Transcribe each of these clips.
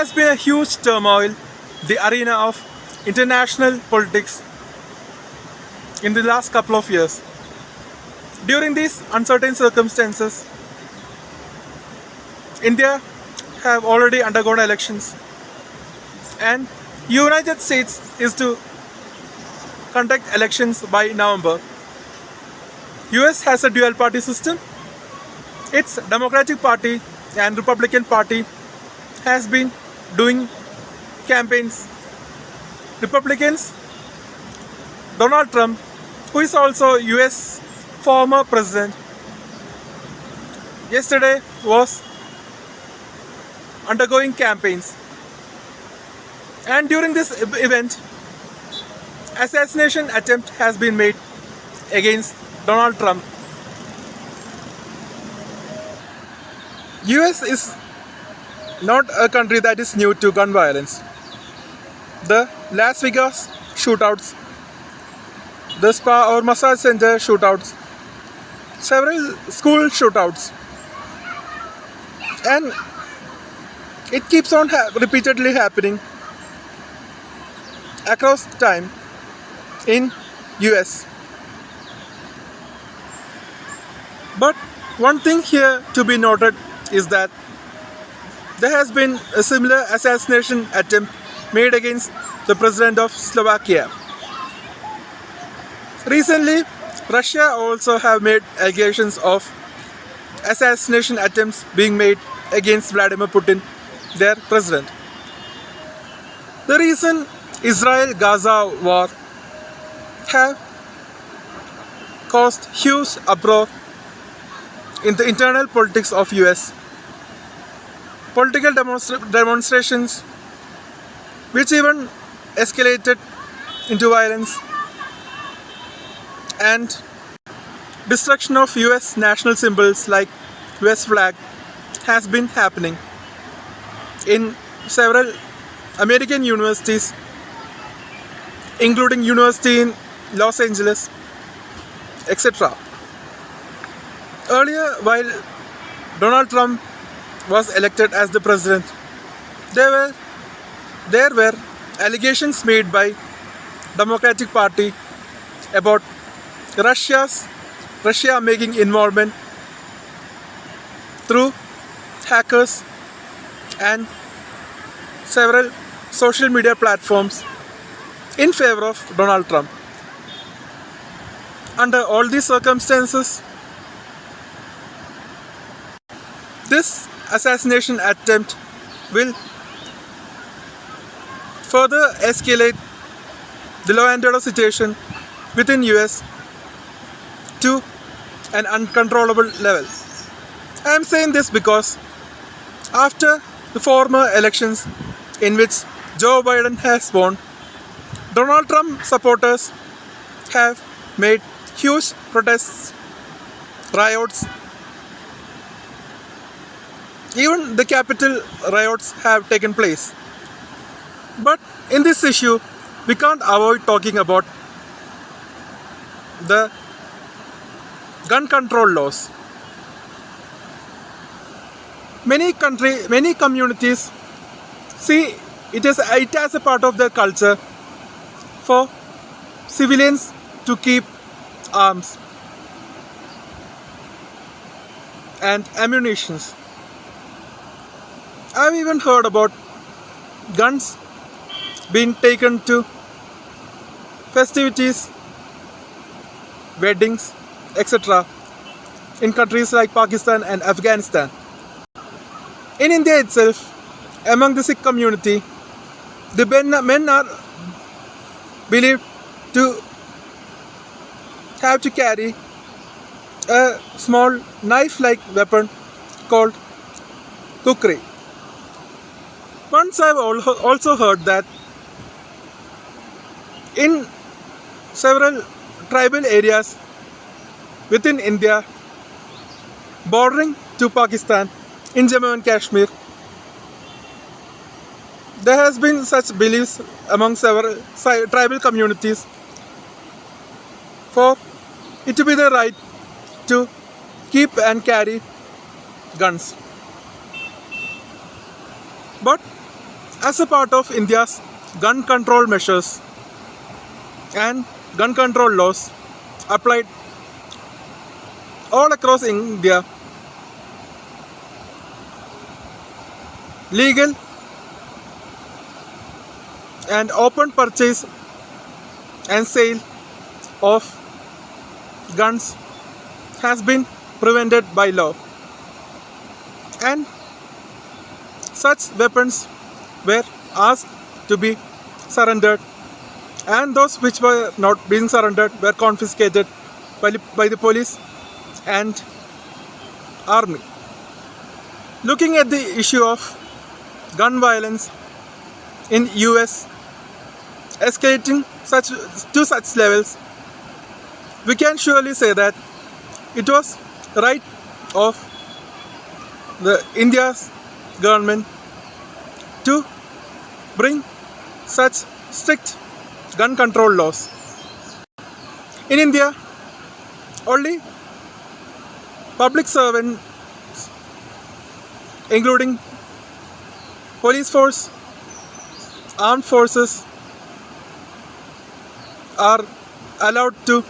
has been a huge turmoil, the arena of international politics in the last couple of years. During these uncertain circumstances, India have already undergone elections, and United States is to conduct elections by November. US has a dual party system. Its Democratic Party and Republican Party has been doing campaigns. Republicans, Donald Trump, who is also US former president, yesterday was undergoing campaigns. And during this event, assassination attempt has been made against Donald Trump. US is not a country that is new to gun violence. The Las Vegas shootouts, the spa or massage center shootouts, several school shootouts, and it keeps on repeatedly happening across time in US. But one thing here to be noted is that there has been a similar assassination attempt made against the president of Slovakia. Recently, Russia also have made allegations of assassination attempts being made against Vladimir Putin, their president. The recent Israel Gaza War have caused huge uproar in the internal politics of US. Political demonstrations which even escalated into violence, and destruction of US national symbols like US flag has been happening in several American universities, including University in Los Angeles, etc. Earlier, while Donald Trump was elected as the president, there were allegations made by Democratic Party about Russia making involvement through hackers and several social media platforms in favor of Donald Trump. Under all these circumstances, this assassination attempt will further escalate the law and order situation within US to an uncontrollable level. I am saying this because after the former elections in which Joe Biden has won, Donald Trump supporters have made huge protests, riots. Even the Capitol riots have taken place. But in this issue, we can't avoid talking about the gun control laws. Many communities see it as a part of their culture for civilians to keep arms and ammunitions. I've even heard about guns being taken to festivities, weddings, etc. in countries like Pakistan and Afghanistan. In India itself, among the Sikh community, the men are believed to have to carry a small knife-like weapon called kukri. Once I've also heard that in several tribal areas within India bordering to Pakistan, in Jammu and Kashmir, there has been such beliefs among several tribal communities for it to be the right to keep and carry guns. But As a part of India's gun control measures and gun control laws applied all across India, legal and open purchase and sale of guns has been prevented by law, and such weapons were asked to be surrendered, and those which were not being surrendered were confiscated by the police and army. Looking at the issue of gun violence in US escalating to such levels, we can surely say that it was right of the India's government to bring such strict gun control laws. In India, only public servants, including police force, armed forces, are allowed to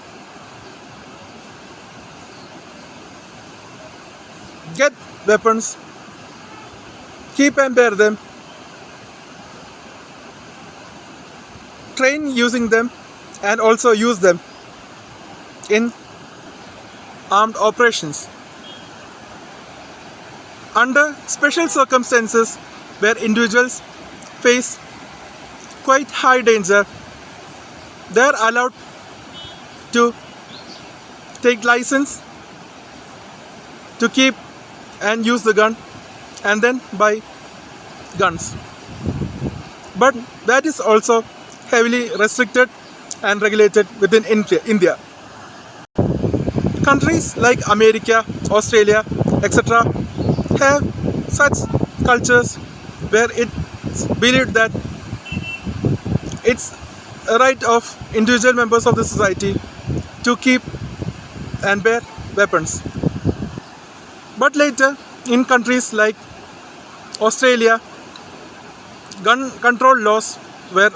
get weapons, keep and bear them, train using them, and also use them in armed operations. Under special circumstances where individuals face quite high danger, they are allowed to take license to keep and use the gun and then buy guns. But that is also heavily restricted and regulated within India. Countries like America, Australia, etc. have such cultures where it's believed that it's a right of individual members of the society to keep and bear weapons. But later, in countries like Australia, gun control laws were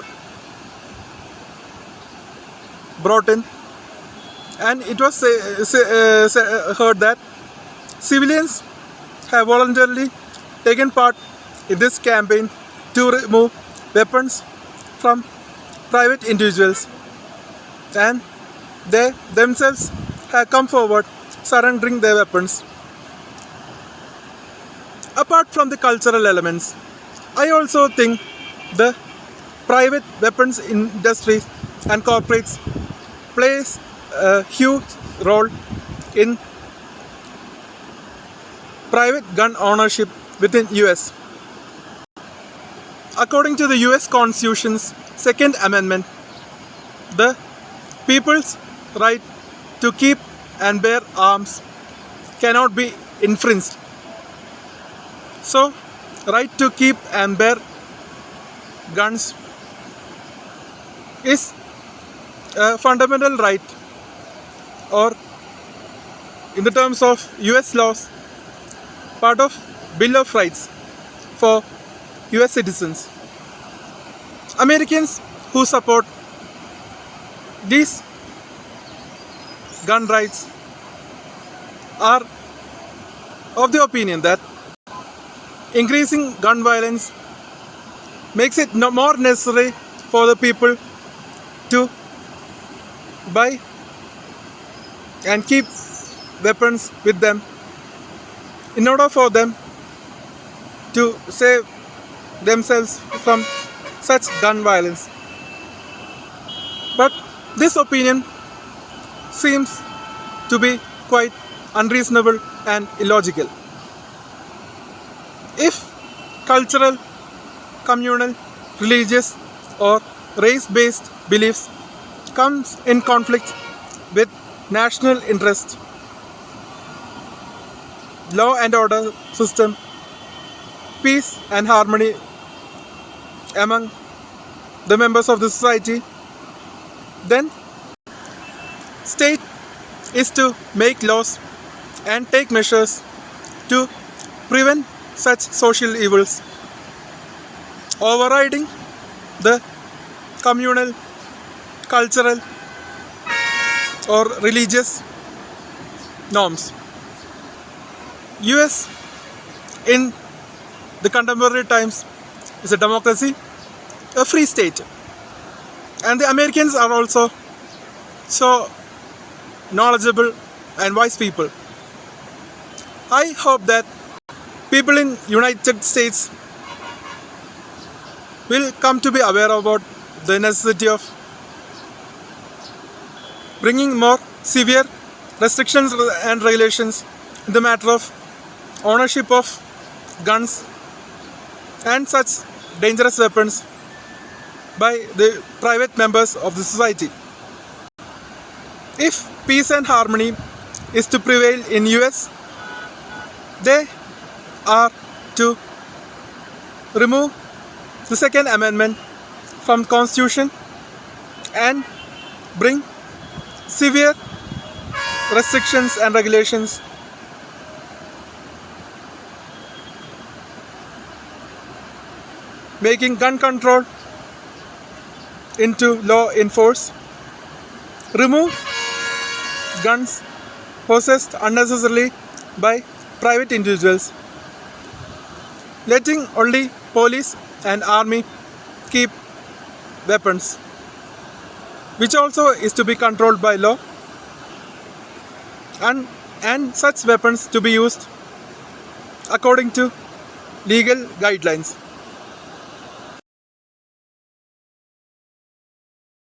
brought in, and it was heard that civilians have voluntarily taken part in this campaign to remove weapons from private individuals, and they themselves have come forward surrendering their weapons. Apart from the cultural elements, I also think the private weapons industry and corporates plays a huge role in private gun ownership within US. According to the U.S Constitution's Second Amendment, the people's right to keep and bear arms cannot be infringed. So, right to keep and bear guns is a fundamental right, or in the terms of US laws, part of Bill of Rights for US citizens. Americans who support these gun rights are of the opinion that increasing gun violence makes it more necessary for the people to buy and keep weapons with them in order for them to save themselves from such gun violence. But this opinion seems to be quite unreasonable and illogical. If cultural, communal, religious or race-based beliefs comes in conflict with national interest, law and order system, peace and harmony among the members of the society, then state is to make laws and take measures to prevent such social evils. overriding the communal, cultural, or religious norms. US in the contemporary times is a democracy, a free state, and the Americans are also so knowledgeable and wise people. I hope that people in United States will come to be aware about the necessity of bringing more severe restrictions and regulations in the matter of ownership of guns and such dangerous weapons by the private members of the society. If peace and harmony is to prevail in US, they are to remove the Second Amendment from Constitution and bring severe restrictions and regulations making gun control into law in force, remove guns possessed unnecessarily by private individuals, letting only police and army keep weapons, which also is to be controlled by law, and such weapons to be used according to legal guidelines.